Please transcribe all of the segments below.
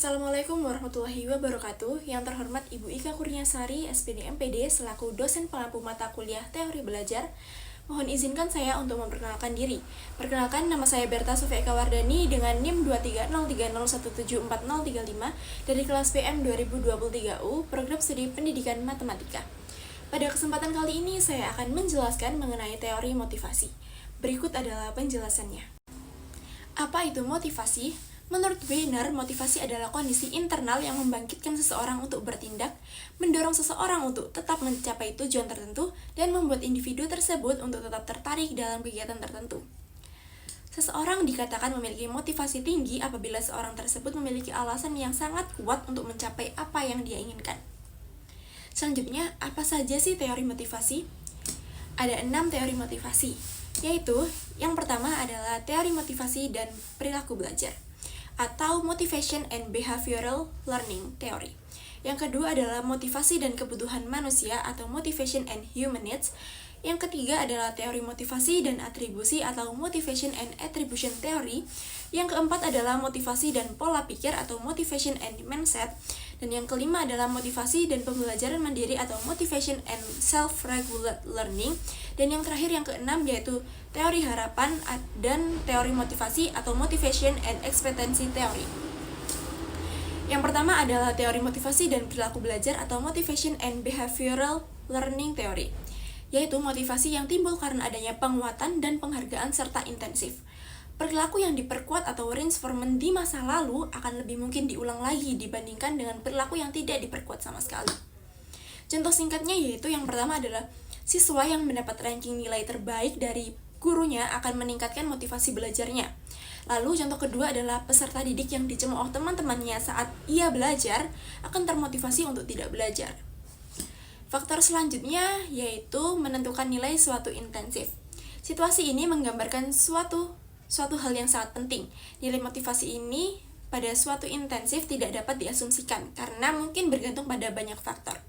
Assalamualaikum warahmatullahi wabarakatuh. Yang terhormat Ibu Ika Kurniasari, SPD MPD, selaku dosen pengampu mata kuliah teori belajar. Mohon izinkan saya untuk memperkenalkan diri. Perkenalkan, nama saya Berta Sofia Eka Wardani dengan NIM 23030174035 dari kelas PM 2023U, Program Studi Pendidikan Matematika. Pada kesempatan kali ini, saya akan menjelaskan mengenai teori motivasi. Berikut adalah penjelasannya. Apa itu motivasi? Menurut Weiner, motivasi adalah kondisi internal yang membangkitkan seseorang untuk bertindak, mendorong seseorang untuk tetap mencapai tujuan tertentu, dan membuat individu tersebut untuk tetap tertarik dalam kegiatan tertentu. Seseorang dikatakan memiliki motivasi tinggi apabila seorang tersebut memiliki alasan yang sangat kuat untuk mencapai apa yang dia inginkan. Selanjutnya, apa saja sih teori motivasi? Ada 6 teori motivasi, yaitu yang pertama adalah teori motivasi dan perilaku belajar, atau Motivation and Behavioral Learning Theory. Yang kedua adalah motivasi dan kebutuhan manusia atau Motivation and Human Needs. Yang ketiga adalah teori motivasi dan atribusi atau Motivation and Attribution Theory. Yang keempat adalah motivasi dan pola pikir atau Motivation and Mindset. Dan yang kelima adalah motivasi dan pembelajaran mandiri atau Motivation and Self-Regulate Learning. Dan yang terakhir yang keenam yaitu teori harapan dan teori motivasi atau Motivation and Expectancy Theory. Yang pertama adalah teori motivasi dan perilaku belajar atau Motivation and Behavioral Learning Theory, yaitu motivasi yang timbul karena adanya penguatan dan penghargaan serta intensif. Perilaku yang diperkuat atau reinforcement di masa lalu akan lebih mungkin diulang lagi dibandingkan dengan perilaku yang tidak diperkuat sama sekali. Contoh singkatnya yaitu yang pertama adalah siswa yang mendapat ranking nilai terbaik dari gurunya akan meningkatkan motivasi belajarnya. Lalu contoh kedua adalah peserta didik yang dicemooh teman-temannya saat ia belajar akan termotivasi untuk tidak belajar. Faktor selanjutnya yaitu menentukan nilai suatu intensif. Situasi ini menggambarkan suatu hal yang sangat penting. Nilai motivasi ini pada suatu intensif tidak dapat diasumsikan karena mungkin bergantung pada banyak faktor.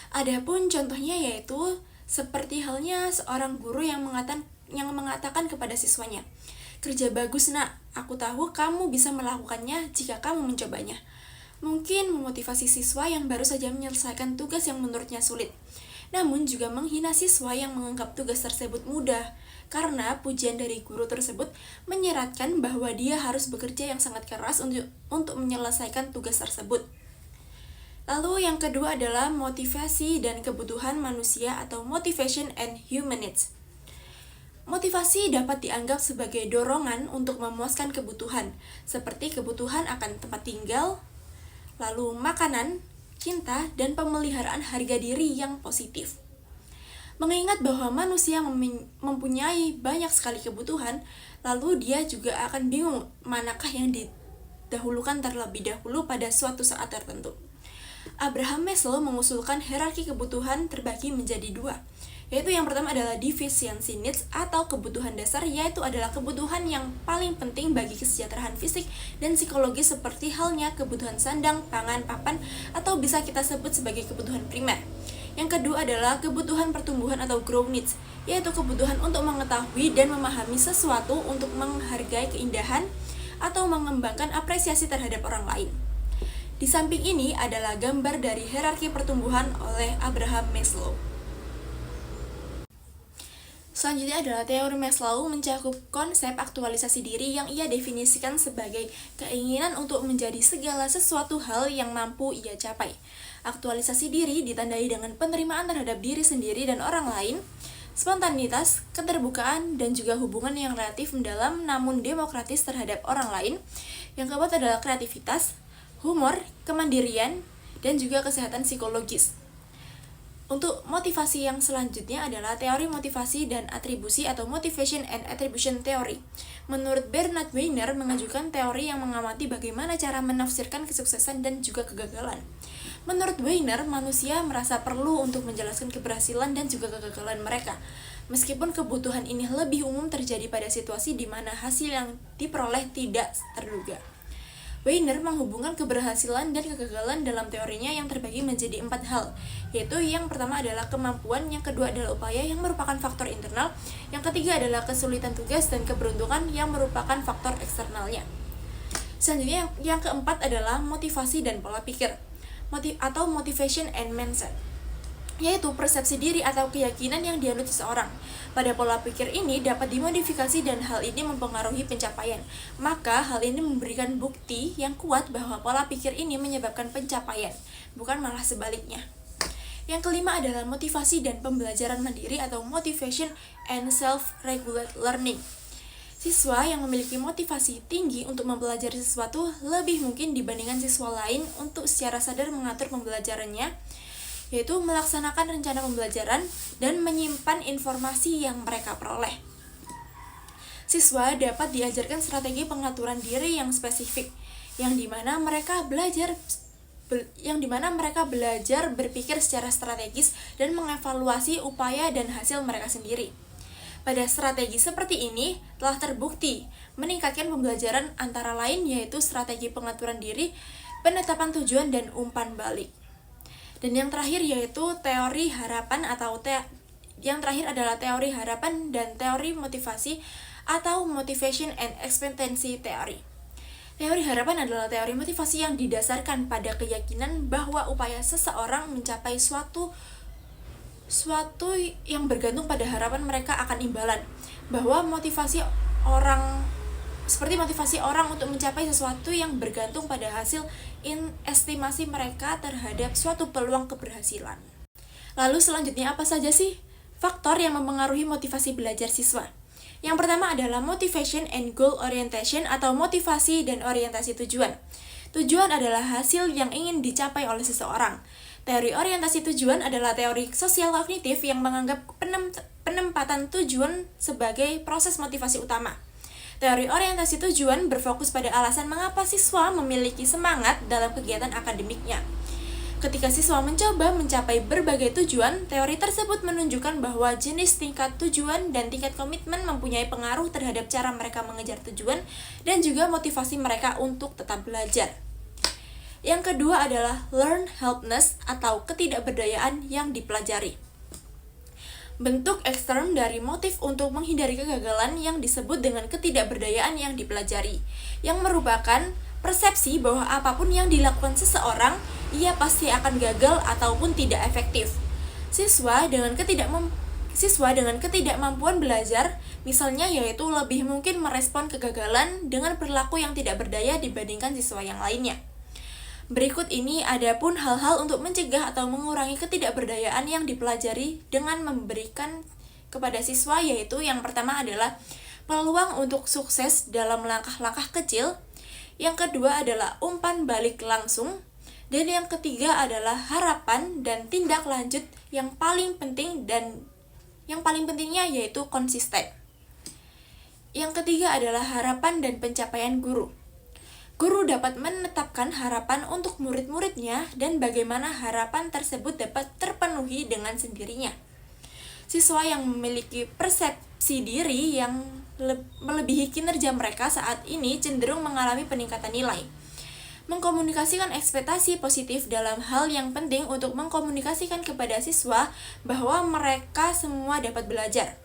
Adapun contohnya yaitu seperti halnya seorang guru yang mengatakan kepada siswanya, "Kerja bagus nak, aku tahu kamu bisa melakukannya jika kamu mencobanya." Mungkin memotivasi siswa yang baru saja menyelesaikan tugas yang menurutnya sulit. Namun juga menghina siswa yang menganggap tugas tersebut mudah, karena pujian dari guru tersebut menyeratkan bahwa dia harus bekerja yang sangat keras untuk menyelesaikan tugas tersebut. Lalu yang kedua adalah motivasi dan kebutuhan manusia atau Motivation and Human Needs. Motivasi dapat dianggap sebagai dorongan untuk memuaskan kebutuhan, seperti kebutuhan akan tempat tinggal, lalu makanan, cinta, dan pemeliharaan harga diri yang positif. Mengingat bahwa manusia mempunyai banyak sekali kebutuhan, lalu dia juga akan bingung manakah yang didahulukan terlebih dahulu pada suatu saat tertentu. Abraham Maslow mengusulkan hierarki kebutuhan terbagi menjadi 2, yaitu yang pertama adalah deficiency needs atau kebutuhan dasar, yaitu adalah kebutuhan yang paling penting bagi kesejahteraan fisik dan psikologis seperti halnya kebutuhan sandang, pangan, papan, atau bisa kita sebut sebagai kebutuhan primer. Yang kedua adalah kebutuhan pertumbuhan atau growth needs, yaitu kebutuhan untuk mengetahui dan memahami sesuatu untuk menghargai keindahan atau mengembangkan apresiasi terhadap orang lain. Di samping ini adalah gambar dari hierarki pertumbuhan oleh Abraham Maslow. Selanjutnya adalah teori Maslow mencakup konsep aktualisasi diri yang ia definisikan sebagai keinginan untuk menjadi segala sesuatu hal yang mampu ia capai. Aktualisasi diri ditandai dengan penerimaan terhadap diri sendiri dan orang lain, spontanitas, keterbukaan, dan juga hubungan yang relatif mendalam namun demokratis terhadap orang lain. Yang keempat adalah kreativitas, humor, kemandirian, dan juga kesehatan psikologis. Untuk motivasi yang selanjutnya adalah teori motivasi dan atribusi atau Motivation and Attribution Theory. Menurut Bernard Weiner mengajukan teori yang mengamati bagaimana cara menafsirkan kesuksesan dan juga kegagalan. Menurut Weiner, manusia merasa perlu untuk menjelaskan keberhasilan dan juga kegagalan mereka. Meskipun kebutuhan ini lebih umum terjadi pada situasi di mana hasil yang diperoleh tidak terduga. Weiner menghubungkan keberhasilan dan kegagalan dalam teorinya yang terbagi menjadi 4 hal, yaitu yang pertama adalah kemampuan, yang kedua adalah upaya yang merupakan faktor internal, yang ketiga adalah kesulitan tugas dan keberuntungan yang merupakan faktor eksternalnya. Selanjutnya yang keempat adalah motivasi dan pola pikir atau motivation and mindset, yaitu persepsi diri atau keyakinan yang dianut seseorang. Pada pola pikir ini dapat dimodifikasi dan hal ini mempengaruhi pencapaian. Maka hal ini memberikan bukti yang kuat bahwa pola pikir ini menyebabkan pencapaian, bukan malah sebaliknya. Yang kelima adalah motivasi dan pembelajaran mandiri atau motivation and self-regulate learning. Siswa yang memiliki motivasi tinggi untuk mempelajari sesuatu lebih mungkin dibandingkan siswa lain untuk secara sadar mengatur pembelajarannya, yaitu melaksanakan rencana pembelajaran dan menyimpan informasi yang mereka peroleh. Siswa dapat diajarkan strategi pengaturan diri yang spesifik, yang dimana mereka belajar berpikir secara strategis dan mengevaluasi upaya dan hasil mereka sendiri. Pada strategi seperti ini telah terbukti meningkatkan pembelajaran antara lain yaitu strategi pengaturan diri, penetapan tujuan, dan umpan balik. Dan yang terakhir yaitu teori harapan adalah teori harapan dan teori motivasi atau motivation and expectancy theory. Teori harapan adalah teori motivasi yang didasarkan pada keyakinan bahwa upaya seseorang mencapai suatu yang bergantung pada harapan mereka akan imbalan, bahwa motivasi orang untuk mencapai sesuatu yang bergantung pada hasil estimasi mereka terhadap suatu peluang keberhasilan. Lalu selanjutnya apa saja sih faktor yang mempengaruhi motivasi belajar siswa? Yang pertama adalah motivation and goal orientation atau motivasi dan orientasi tujuan. Tujuan adalah hasil yang ingin dicapai oleh seseorang. Teori orientasi tujuan adalah teori sosial kognitif yang menganggap penempatan tujuan sebagai proses motivasi utama. Teori orientasi tujuan berfokus pada alasan mengapa siswa memiliki semangat dalam kegiatan akademiknya. Ketika siswa mencoba mencapai berbagai tujuan, teori tersebut menunjukkan bahwa jenis tingkat tujuan dan tingkat komitmen mempunyai pengaruh terhadap cara mereka mengejar tujuan dan juga motivasi mereka untuk tetap belajar. Yang kedua adalah learn helplessness atau ketidakberdayaan yang dipelajari. Bentuk ekstern dari motif untuk menghindari kegagalan yang disebut dengan ketidakberdayaan yang dipelajari, yang merupakan persepsi bahwa apapun yang dilakukan seseorang, ia pasti akan gagal ataupun tidak efektif. Siswa dengan ketidakmampuan belajar, misalnya yaitu lebih mungkin merespon kegagalan dengan perilaku yang tidak berdaya dibandingkan siswa yang lainnya. Berikut ini adapun hal-hal untuk mencegah atau mengurangi ketidakberdayaan yang dipelajari dengan memberikan kepada siswa, yaitu yang pertama adalah peluang untuk sukses dalam langkah-langkah kecil, yang kedua adalah umpan balik langsung, dan yang ketiga adalah harapan dan tindak lanjut yang paling pentingnya yaitu konsisten. Yang ketiga adalah harapan dan pencapaian guru. Guru dapat menetapkan harapan untuk murid-muridnya dan bagaimana harapan tersebut dapat terpenuhi dengan sendirinya. Siswa yang memiliki persepsi diri yang melebihi kinerja mereka saat ini cenderung mengalami peningkatan nilai. Mengkomunikasikan ekspektasi positif dalam hal yang penting untuk mengkomunikasikan kepada siswa bahwa mereka semua dapat belajar.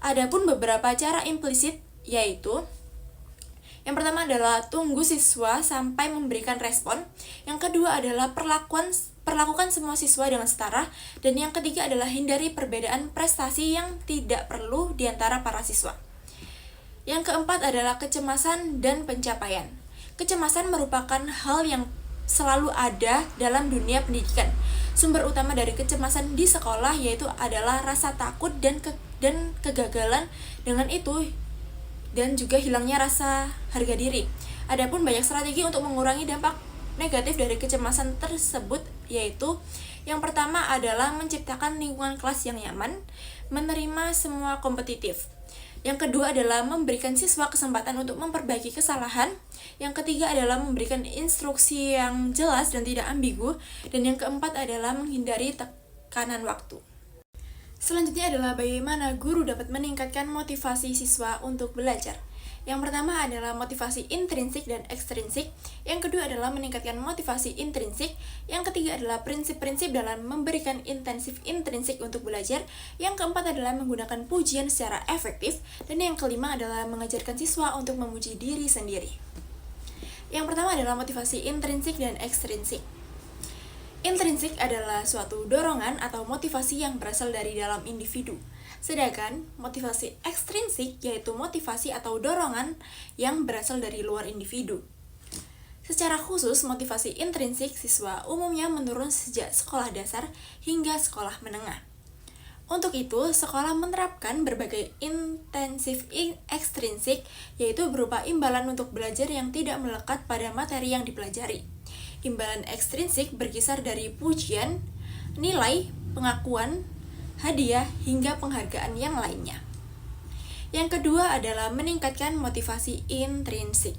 Adapun beberapa cara implisit yaitu yang pertama adalah tunggu siswa sampai memberikan respon. Yang kedua adalah perlakukan semua siswa dengan setara. Dan yang ketiga adalah hindari perbedaan prestasi yang tidak perlu di antara para siswa. Yang keempat adalah kecemasan dan pencapaian. Kecemasan merupakan hal yang selalu ada dalam dunia pendidikan. Sumber utama dari kecemasan di sekolah yaitu adalah rasa takut dan kegagalan, dengan itu dan juga hilangnya rasa harga diri. Adapun banyak strategi untuk mengurangi dampak negatif dari kecemasan tersebut, yaitu yang pertama adalah menciptakan lingkungan kelas yang nyaman, menerima semua kompetitif. Yang kedua adalah memberikan siswa kesempatan untuk memperbaiki kesalahan. Yang ketiga adalah memberikan instruksi yang jelas dan tidak ambigu. Dan yang keempat adalah menghindari tekanan waktu. Selanjutnya adalah bagaimana guru dapat meningkatkan motivasi siswa untuk belajar. Yang pertama adalah motivasi intrinsik dan ekstrinsik. Yang kedua adalah meningkatkan motivasi intrinsik. Yang ketiga adalah prinsip-prinsip dalam memberikan intensif intrinsik untuk belajar. Yang keempat adalah menggunakan pujian secara efektif. Dan yang kelima adalah mengajarkan siswa untuk memuji diri sendiri. Yang pertama adalah motivasi intrinsik dan ekstrinsik. Intrinsik adalah suatu dorongan atau motivasi yang berasal dari dalam individu. Sedangkan motivasi ekstrinsik yaitu motivasi atau dorongan yang berasal dari luar individu. Secara khusus, motivasi intrinsik siswa umumnya menurun sejak sekolah dasar hingga sekolah menengah. Untuk itu, sekolah menerapkan berbagai intensif ekstrinsik, yaitu berupa imbalan untuk belajar yang tidak melekat pada materi yang dipelajari. Imbalan ekstrinsik berkisar dari pujian, nilai, pengakuan, hadiah, hingga penghargaan yang lainnya. Yang kedua adalah meningkatkan motivasi intrinsik.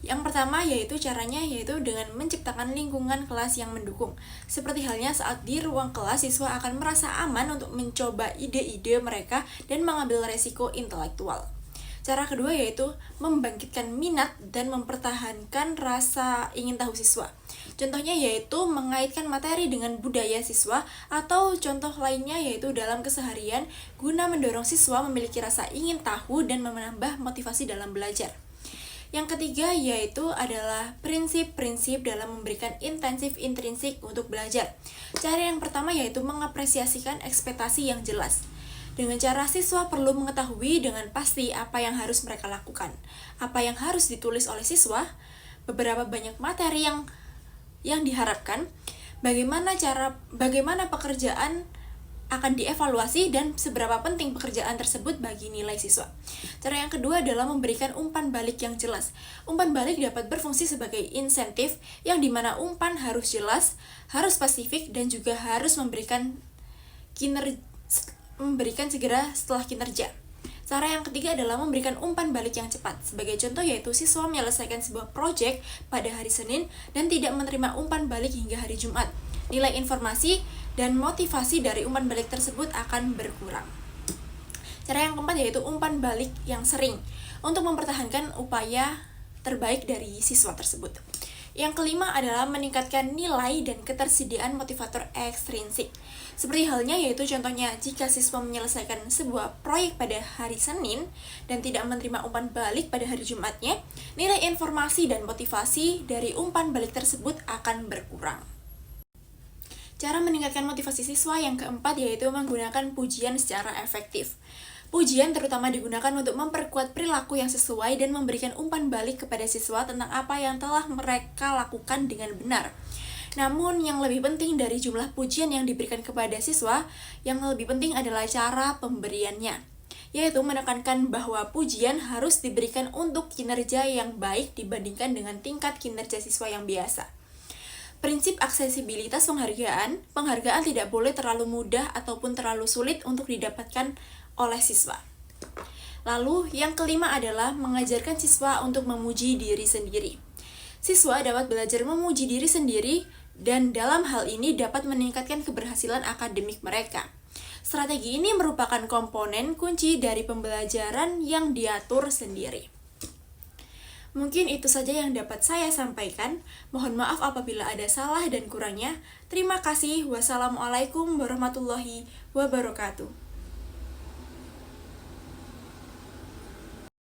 Yang pertama caranya yaitu dengan menciptakan lingkungan kelas yang mendukung. Seperti halnya saat di ruang kelas, siswa akan merasa aman untuk mencoba ide-ide mereka dan mengambil resiko intelektual. Cara kedua yaitu membangkitkan minat dan mempertahankan rasa ingin tahu siswa. Contohnya yaitu mengaitkan materi dengan budaya siswa, atau contoh lainnya yaitu dalam keseharian guna mendorong siswa memiliki rasa ingin tahu dan menambah motivasi dalam belajar. Yang ketiga yaitu adalah prinsip-prinsip dalam memberikan intensif intrinsik untuk belajar. Cara yang pertama yaitu mengapresiasikan ekspektasi yang jelas. Dengan cara siswa perlu mengetahui dengan pasti apa yang harus mereka lakukan, apa yang harus ditulis oleh siswa, beberapa banyak materi yang diharapkan, bagaimana pekerjaan akan dievaluasi, dan seberapa penting pekerjaan tersebut bagi nilai siswa. Cara yang kedua adalah memberikan umpan balik yang jelas. Umpan balik dapat berfungsi sebagai insentif, yang dimana umpan harus jelas, harus spesifik, dan juga harus memberikan segera setelah kinerja. Cara yang ketiga adalah memberikan umpan balik yang cepat. Sebagai contoh yaitu siswa menyelesaikan sebuah proyek pada hari Senin dan tidak menerima umpan balik hingga hari Jumat. Nilai informasi dan motivasi dari umpan balik tersebut akan berkurang. Cara yang keempat yaitu umpan balik yang sering untuk mempertahankan upaya terbaik dari siswa tersebut. Yang kelima adalah meningkatkan nilai dan ketersediaan motivator ekstrinsik. Seperti halnya yaitu contohnya jika siswa menyelesaikan sebuah proyek pada hari Senin dan tidak menerima umpan balik pada hari Jumatnya, nilai informasi dan motivasi dari umpan balik tersebut akan berkurang. Cara meningkatkan motivasi siswa yang keempat yaitu menggunakan pujian secara efektif. Pujian terutama digunakan untuk memperkuat perilaku yang sesuai dan memberikan umpan balik kepada siswa tentang apa yang telah mereka lakukan dengan benar. Namun, yang lebih penting dari jumlah pujian yang diberikan kepada siswa, yang lebih penting adalah cara pemberiannya, yaitu menekankan bahwa pujian harus diberikan untuk kinerja yang baik dibandingkan dengan tingkat kinerja siswa yang biasa. Prinsip aksesibilitas penghargaan tidak boleh terlalu mudah ataupun terlalu sulit untuk didapatkan oleh siswa. Lalu, yang kelima adalah mengajarkan siswa untuk memuji diri sendiri. Siswa dapat belajar memuji diri sendiri dan dalam hal ini dapat meningkatkan keberhasilan akademik mereka. Strategi ini merupakan komponen kunci dari pembelajaran yang diatur sendiri. Mungkin itu saja yang dapat saya sampaikan. Mohon maaf apabila ada salah dan kurangnya. Terima kasih. Wassalamualaikum warahmatullahi wabarakatuh.